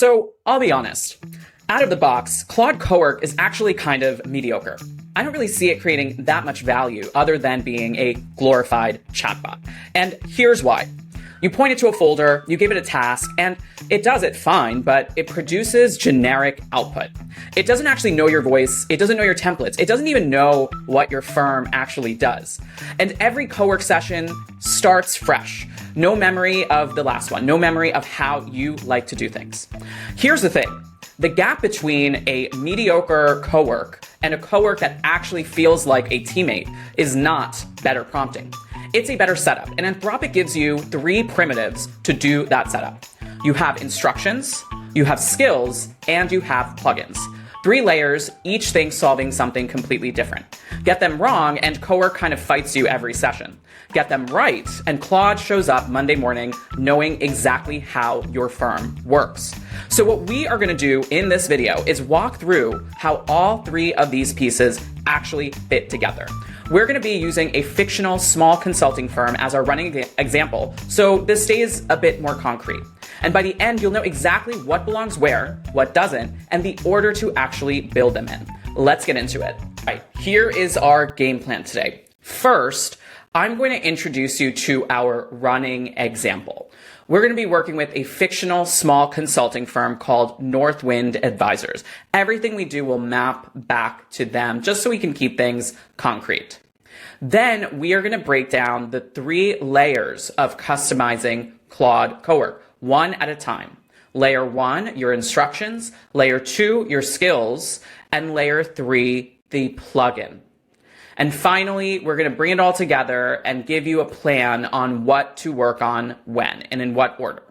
So I'll be honest, out of the box, Claude Cowork is actually kind of mediocre. I don't really see it creating that much value other than being a glorified chatbot. And here's why. You point it to a folder, you give it a task, and it does it fine, but it produces generic output. It doesn't actually know your voice, it doesn't know your templates, it doesn't even know what your firm actually does. And every Cowork session starts fresh. No memory of the last one, no memory of how you like to do things. Here's the thing. The gap between a mediocre Cowork and a Cowork that actually feels like a teammate is not better prompting. It's a better setup, and Anthropic gives you 3 primitives to do that setup. You have instructions, you have skills, and you have plugins. 3 layers, each thing solving something completely different. Get them wrong, and Cowork kind of fights you every session. Get them right, and Claude shows up Monday morning knowing exactly how your firm works. So what we are gonna do in this video is walk through how all 3 of these pieces actually fit together. We're gonna be using a fictional small consulting firm as our running example, so this stays a bit more concrete. And by the end, you'll know exactly what belongs where, what doesn't, and the order to actually build them in. Let's get into it. All right, here is our game plan today. First, I'm going to introduce you to our running example. We're going to be working with a fictional small consulting firm called Northwind Advisors. Everything we do will map back to them just so we can keep things concrete. Then we are going to break down the 3 layers of customizing Claude Cowork, one at a time. Layer 1, your instructions. Layer 2, your skills. And layer 3, the plugin. And finally, we're going to bring it all together and give you a plan on what to work on when and in what order.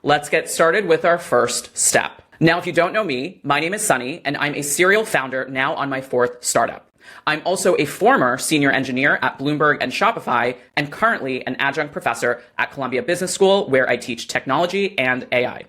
Let's get started with our first step. Now, if you don't know me, my name is Sunny, and I'm a serial founder now on my 4th startup. I'm also a former senior engineer at Bloomberg and Shopify, and currently an adjunct professor at Columbia Business School, where I teach technology and AI.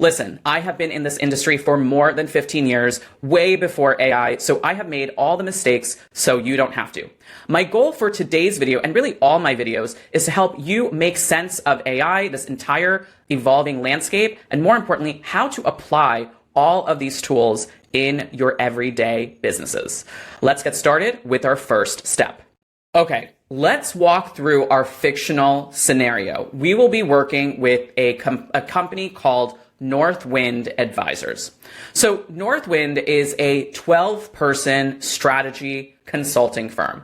Listen, I have been in this industry for more than 15 years, way before AI, so I have made all the mistakes so you don't have to. My goal for today's video, and really all my videos, is to help you make sense of AI, this entire evolving landscape, and more importantly, how to apply all of these tools in your everyday businesses. Let's get started with our first step. Okay, let's walk through our fictional scenario. We will be working with a company called Northwind Advisors. So Northwind is a 12-person strategy consulting firm.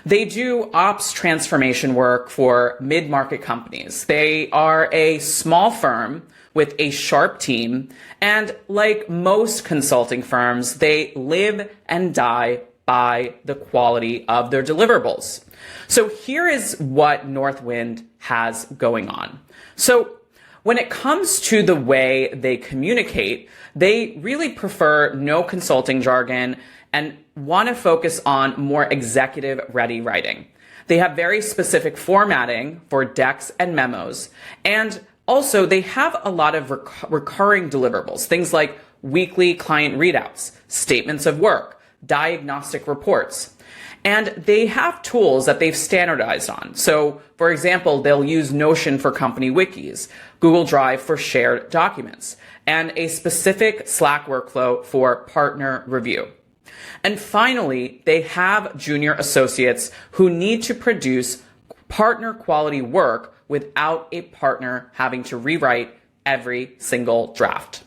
They do ops transformation work for mid-market companies. They are a small firm with a sharp team, and like most consulting firms, they live and die by the quality of their deliverables. So here is what Northwind has going on. So when it comes to the way they communicate, they really prefer no consulting jargon and want to focus on more executive-ready writing. They have very specific formatting for decks and memos, and also they have a lot of recurring deliverables, things like weekly client readouts, statements of work, diagnostic reports. And they have tools that they've standardized on. So, for example, they'll use Notion for company wikis, Google Drive for shared documents, and a specific Slack workflow for partner review. And finally, they have junior associates who need to produce partner quality work without a partner having to rewrite every single draft.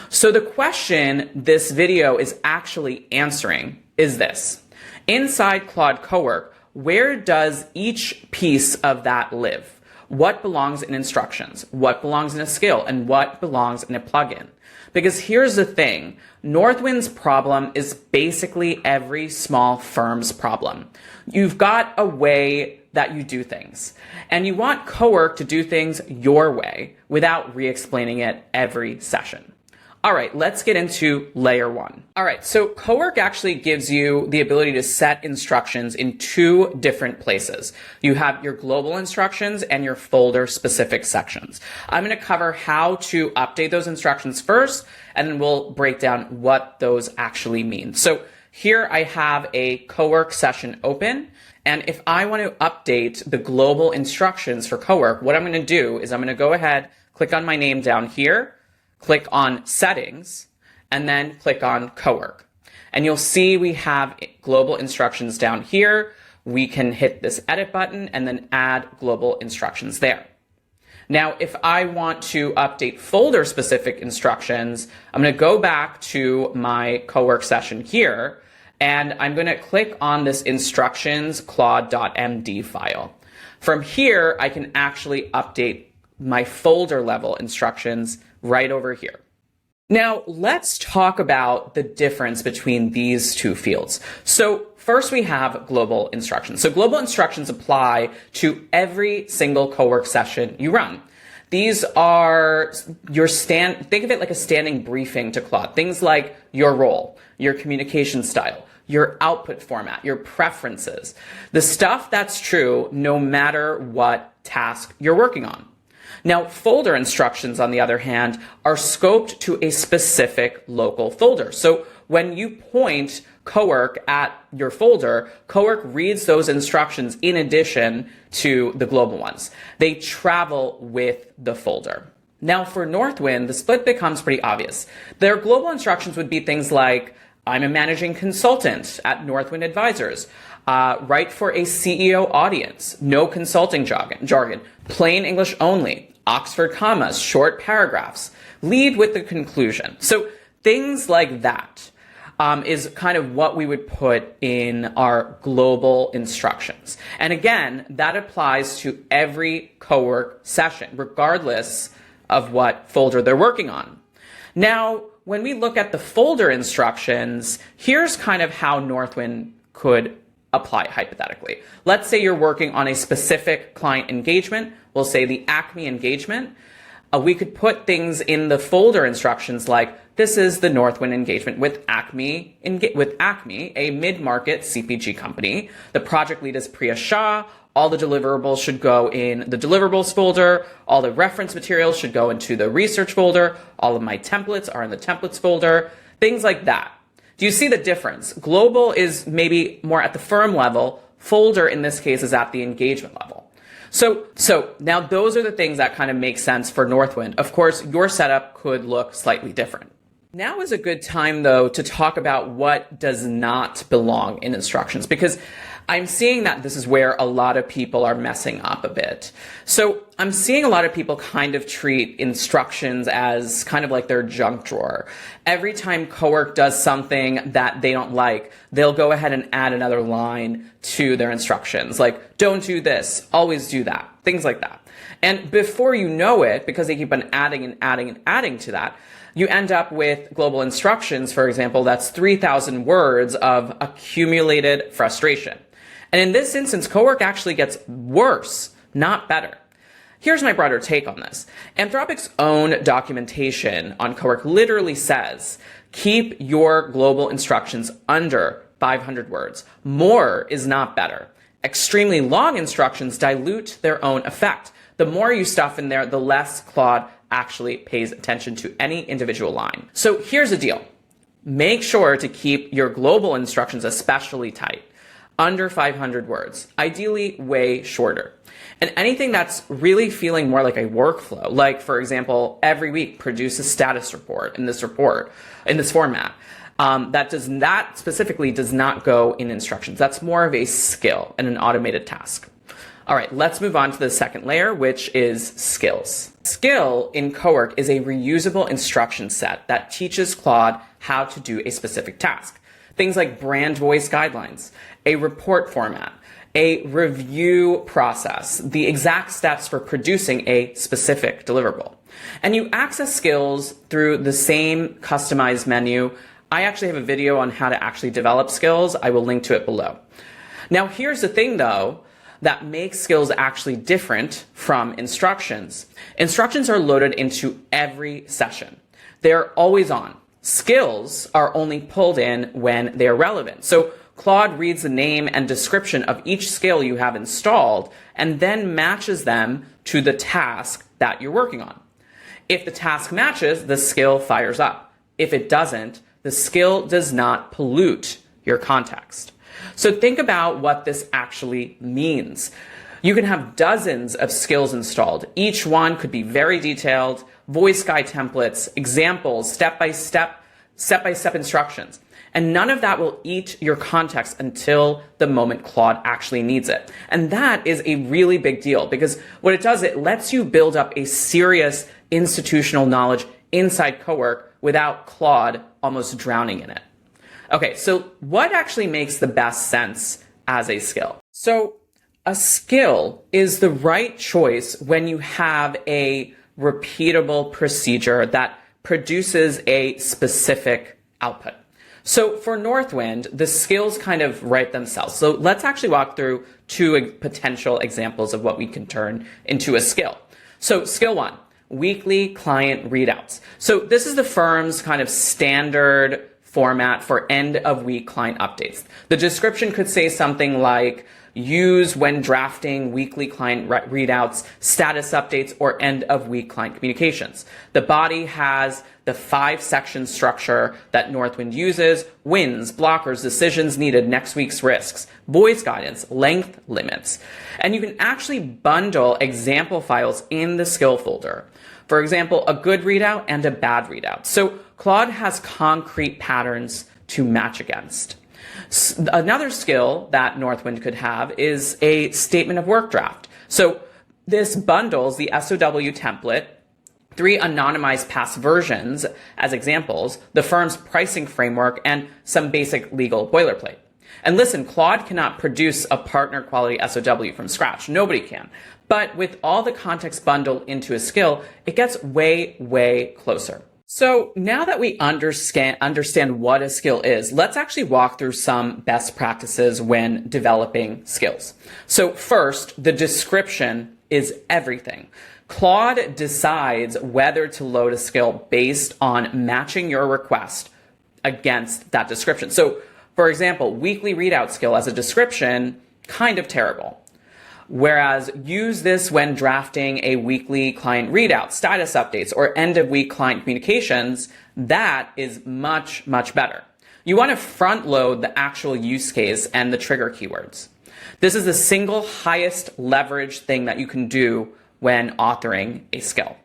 So the question this video is actually answering is this. Inside Claude Cowork, where does each piece of that live? What belongs in instructions? What belongs in a skill? And what belongs in a plugin? Because here's the thing, Northwind's problem is basically every small firm's problem. You've got a way that you do things, and you want Cowork to do things your way without re-explaining it every session. All right, let's get into layer 1. All right, so Cowork actually gives you the ability to set instructions in 2 different places. You have your global instructions and your folder specific sections. I'm going to cover how to update those instructions first, and then we'll break down what those actually mean. So here I have a Cowork session open, and if I want to update the global instructions for Cowork, what I'm going to do is I'm going to go ahead, click on my name down here, click on Settings, and then click on Cowork. And you'll see we have global instructions down here. We can hit this edit button and then add global instructions there. Now, if I want to update folder specific instructions, I'm going to go back to my Cowork session here, and I'm going to click on this instructions claude.md file. From here, I can actually update my folder level instructions right over here. Now, let's talk about the difference between these two fields. So first we have global instructions. So global instructions apply to every single Cowork session you run. These are think of it like a standing briefing to Claude. Things like your role, your communication style, your output format, your preferences, the stuff that's true no matter what task you're working on. Now, folder instructions, on the other hand, are scoped to a specific local folder. So when you point Cowork at your folder, Cowork reads those instructions in addition to the global ones. They travel with the folder. Now, for Northwind, the split becomes pretty obvious. Their global instructions would be things like, I'm a managing consultant at Northwind Advisors. Write for a CEO audience, no consulting jargon, plain English only, Oxford commas, short paragraphs, lead with the conclusion. So things like that is kind of what we would put in our global instructions. And again, that applies to every Cowork session, regardless of what folder they're working on. Now, when we look at the folder instructions, here's kind of how Northwind could apply it hypothetically. Let's say you're working on a specific client engagement. We'll say the Acme engagement. We could put things in the folder instructions like, this is the Northwind engagement with Acme, a mid-market CPG company. The project lead is Priya Shah. All the deliverables should go in the deliverables folder. All the reference materials should go into the research folder. All of my templates are in the templates folder. Things like that. Do you see the difference? Global is maybe more at the firm level. Folder, in this case, is at the engagement level. So now those are the things that kind of make sense for Northwind. Of course, your setup could look slightly different. Now is a good time, though, to talk about what does not belong in instructions, because I'm seeing that this is where a lot of people are messing up a bit. So I'm seeing a lot of people kind of treat instructions as kind of like their junk drawer. Every time Cowork does something that they don't like, they'll go ahead and add another line to their instructions, like don't do this, always do that, things like that. And before you know it, because they keep on adding and adding and adding to that, you end up with global instructions, for example, that's 3,000 words of accumulated frustration. And in this instance, Cowork actually gets worse, not better. Here's my broader take on this. Anthropic's own documentation on Cowork literally says, keep your global instructions under 500 words. More is not better. Extremely long instructions dilute their own effect. The more you stuff in there, the less Claude actually pays attention to any individual line. So here's the deal. Make sure to keep your global instructions especially tight. Under 500 words, ideally way shorter. And anything that's really feeling more like a workflow, like for example, every week produce a status report, in this format, that specifically does not go in instructions. That's more of a skill and an automated task. All right, let's move on to the second layer, which is skills. Skill in Cowork is a reusable instruction set that teaches Claude how to do a specific task. Things like brand voice guidelines, a report format, a review process, the exact steps for producing a specific deliverable. And you access skills through the same customized menu. I actually have a video on how to actually develop skills. I will link to it below. Now, here's the thing, though, that makes skills actually different from instructions. Instructions are loaded into every session. They're always on. Skills are only pulled in when they are relevant. So Claude reads the name and description of each skill you have installed and then matches them to the task that you're working on. If the task matches, the skill fires up. If it doesn't, the skill does not pollute your context. So think about what this actually means. You can have dozens of skills installed. Each one could be very detailed, voice guide templates, examples, step-by-step instructions. And none of that will eat your context until the moment Claude actually needs it. And that is a really big deal because what it does, it lets you build up a serious institutional knowledge inside Cowork without Claude almost drowning in it. Okay, so what actually makes the best sense as a skill? So a skill is the right choice when you have a repeatable procedure that produces a specific output. So for Northwind, the skills kind of write themselves. So let's actually walk through two potential examples of what we can turn into a skill. So skill one, weekly client readouts. So this is the firm's kind of standard format for end of week client updates. The description could say something like, use when drafting weekly client readouts, status updates, or end of week client communications. The body has the 5-section structure that Northwind uses: wins, blockers, decisions needed, next week's risks, voice guidance, length limits. And you can actually bundle example files in the skill folder. For example, a good readout and a bad readout. So Claude has concrete patterns to match against. Another skill that Northwind could have is a statement of work draft. So this bundles the SOW template, 3 anonymized past versions as examples, the firm's pricing framework, and some basic legal boilerplate. And listen, Claude cannot produce a partner quality SOW from scratch. Nobody can. But with all the context bundled into a skill, it gets way, way closer. So now that we understand what a skill is, let's actually walk through some best practices when developing skills. So first, the description is everything. Claude decides whether to load a skill based on matching your request against that description. So for example, weekly readout skill as a description, kind of terrible. Whereas use this when drafting a weekly client readout, status updates, or end of week client communications, that is much, much better. You want to front load the actual use case and the trigger keywords. This is the single highest leverage thing that you can do when authoring a skill.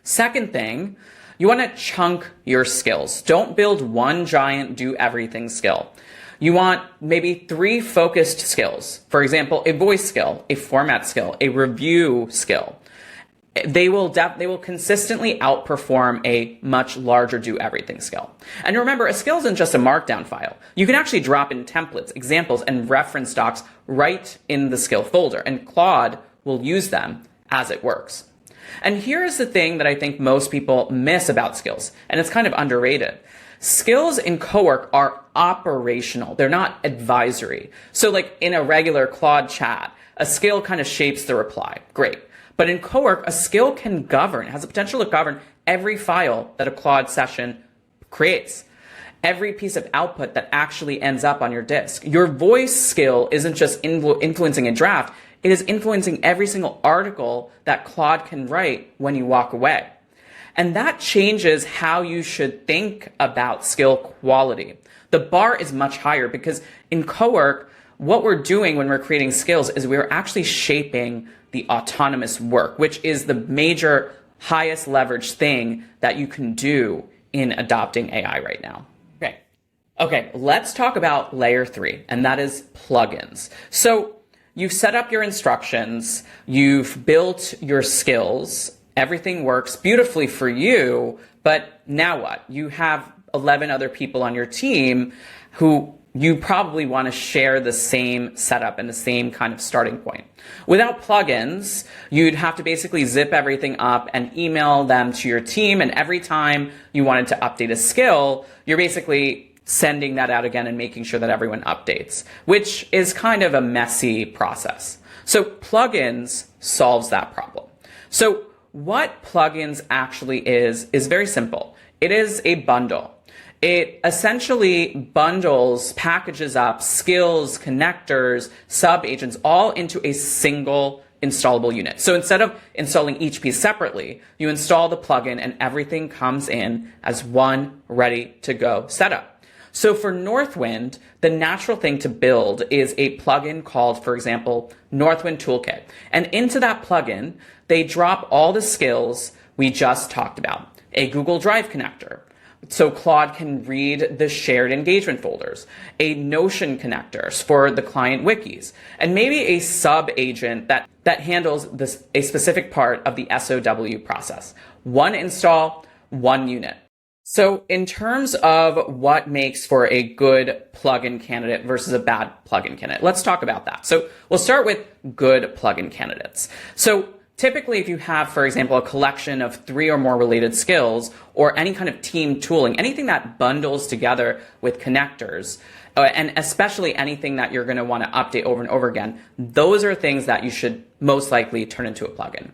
Second thing, you want to chunk your skills. Don't build one giant do everything skill. You want maybe 3 focused skills. For example, a voice skill, a format skill, a review skill. They will consistently outperform a much larger do everything skill. And remember, a skill isn't just a markdown file. You can actually drop in templates, examples, and reference docs right in the skill folder, and Claude will use them as it works. And here's the thing that I think most people miss about skills, and it's kind of underrated. Skills in Cowork are operational. They're not advisory. So like in a regular Claude chat, a skill kind of shapes the reply. Great. But in Cowork, a skill can govern, has the potential to govern every file that a Claude session creates. Every piece of output that actually ends up on your disk. Your voice skill isn't just influencing a draft. It is influencing every single article that Claude can write when you walk away. And that changes how you should think about skill quality. The bar is much higher because in Cowork, what we're doing when we're creating skills is we're actually shaping the autonomous work, which is the major highest leverage thing that you can do in adopting AI right now. Okay, let's talk about layer 3, and that is plugins. So you've set up your instructions, you've built your skills, everything works beautifully for you, but now what? You have 11 other people on your team who you probably want to share the same setup and the same kind of starting point. Without plugins, you'd have to basically zip everything up and email them to your team, and every time you wanted to update a skill, you're basically sending that out again and making sure that everyone updates, which is kind of a messy process. So plugins solves that problem. So what plugins actually is very simple. It is a bundle. It essentially bundles, packages up skills, connectors, sub-agents all into a single installable unit. So instead of installing each piece separately, you install the plugin and everything comes in as one ready to go setup. So for Northwind, the natural thing to build is a plugin called, for example, Northwind Toolkit. And into that plugin, they drop all the skills we just talked about. A Google Drive connector, so Claude can read the shared engagement folders, a Notion connector for the client wikis, and maybe a sub agent that handles a specific part of the SOW process. One install, one unit. So in terms of what makes for a good plugin candidate versus a bad plugin candidate, let's talk about that. So we'll start with good plugin candidates. So typically, if you have, for example, a collection of 3 or more related skills or any kind of team tooling, anything that bundles together with connectors, and especially anything that you're going to want to update over and over again, those are things that you should most likely turn into a plugin.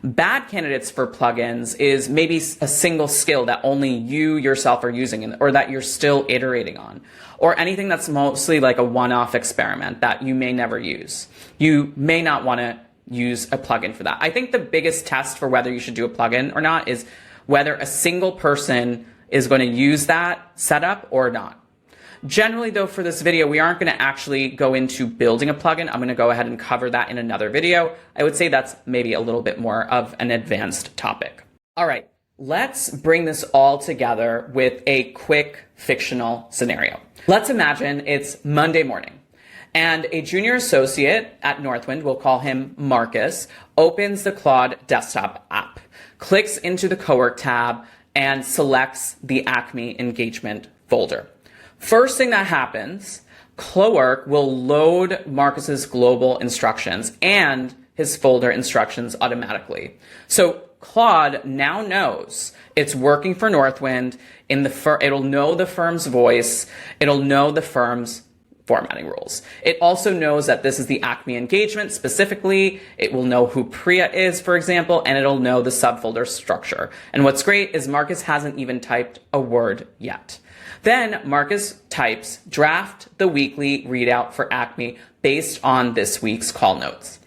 Bad candidates for plugins is maybe a single skill that only you yourself are using or that you're still iterating on, or anything that's mostly like a one-off experiment that you may never use. You may not want to use a plugin for that. I think the biggest test for whether you should do a plugin or not is whether a single person is going to use that setup or not. Generally, though, for this video, we aren't going to actually go into building a plugin. I'm going to go ahead and cover that in another video. I would say that's maybe a little bit more of an advanced topic. All right, let's bring this all together with a quick fictional scenario. Let's imagine it's Monday morning, and a junior associate at Northwind, we'll call him Marcus, opens the Claude desktop app, clicks into the Cowork tab, and selects the Acme engagement folder. First thing that happens, Cowork will load Marcus's global instructions and his folder instructions automatically. So Claude now knows it's working for Northwind. It'll know the firm's voice. It'll know the firm's formatting rules. It also knows that this is the Acme engagement specifically. It will know who Priya is, for example, and it'll know the subfolder structure. And what's great is Marcus hasn't even typed a word yet. Then Marcus types draft the weekly readout for Acme based on this week's call notes.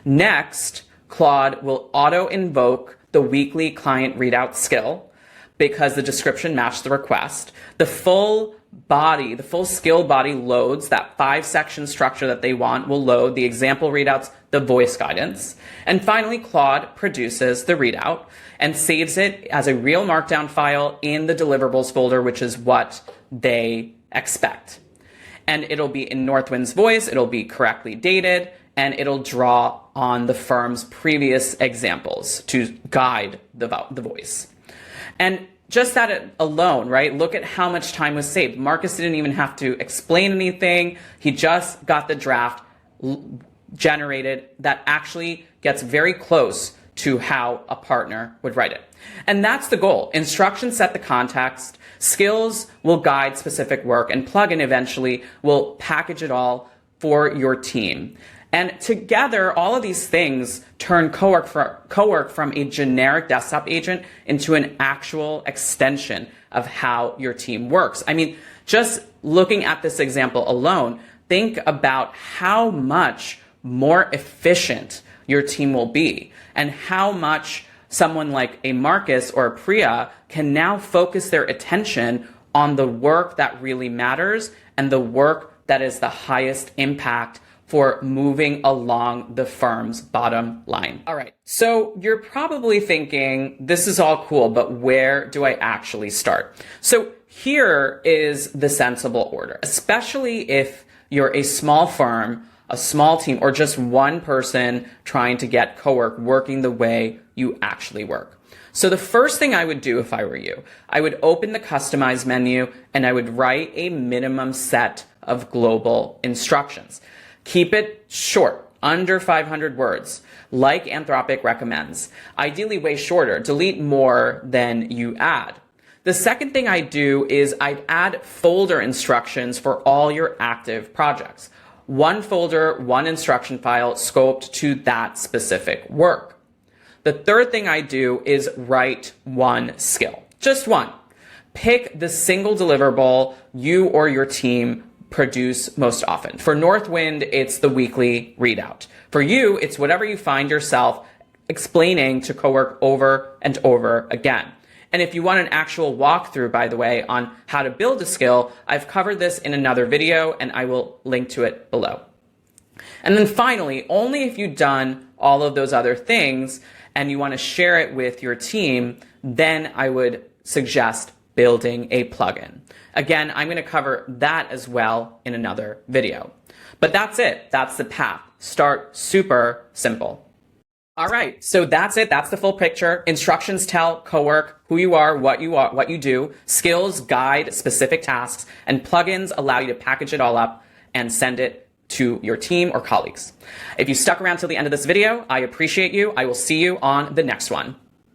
Next, Claude will auto invoke the weekly client readout skill because the description matched the request. The full skill body loads that 5-section structure that they want will load the example readouts, the voice guidance. And finally, Claude produces the readout and saves it as a real markdown file in the deliverables folder, which is what they expect. And it'll be in Northwind's voice, it'll be correctly dated, and it'll draw on the firm's previous examples to guide the voice. And just that alone, right? Look at how much time was saved. Marcus didn't even have to explain anything. He just got the draft generated that actually gets very close to how a partner would write it. And that's the goal. Instructions set the context, skills will guide specific work, and plugin eventually will package it all for your team. And together, all of these things turn Cowork from a generic desktop agent into an actual extension of how your team works. I mean, just looking at this example alone, think about how much more efficient your team will be and how much someone like a Marcus or a Priya can now focus their attention on the work that really matters and the work that is the highest impact for moving along the firm's bottom line. All right, so you're probably thinking, this is all cool, but where do I actually start? So here is the sensible order, especially if you're a small firm, a small team, or just one person trying to get Cowork working the way you actually work. So the first thing I would do if I were you, I would open the Customize menu and I would write a minimum set of global instructions. Keep it short, under 500 words, like Anthropic recommends. Ideally way shorter, delete more than you add. The second thing I do is I'd add folder instructions for all your active projects. One folder, one instruction file scoped to that specific work. The third thing I do is write one skill, just one. Pick the single deliverable you or your team produce most often. For Northwind, it's the weekly readout. For you, it's whatever you find yourself explaining to Cowork over and over again. And if you want an actual walkthrough, by the way, on how to build a skill, I've covered this in another video and I will link to it below. And then finally, only if you've done all of those other things and you want to share it with your team, then I would suggest building a plugin. Again, I'm going to cover that as well in another video. But that's it. That's the path. Start super simple. All right, so that's it. That's the full picture. Instructions tell Cowork who you are, what you do. Skills guide specific tasks, and plugins allow you to package it all up and send it to your team or colleagues. If you stuck around till the end of this video, I appreciate you. I will see you on the next one.